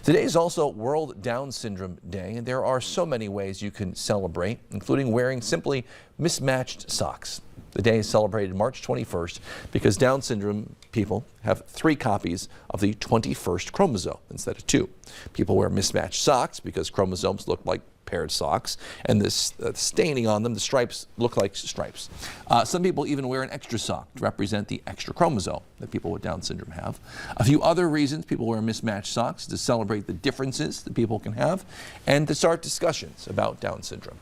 Today is also World Down Syndrome Day, and there are so many ways you can celebrate, including wearing simply mismatched socks. The day is celebrated March 21st because Down syndrome people have 3 copies of the 21st chromosome instead of 2. People wear mismatched socks because chromosomes look like paired socks, and this staining on them, the stripes, look like stripes. Some people even wear an extra sock to represent the extra chromosome that people with Down syndrome have. A few other reasons people wear mismatched socks: to celebrate the differences that people can have and to start discussions about Down syndrome.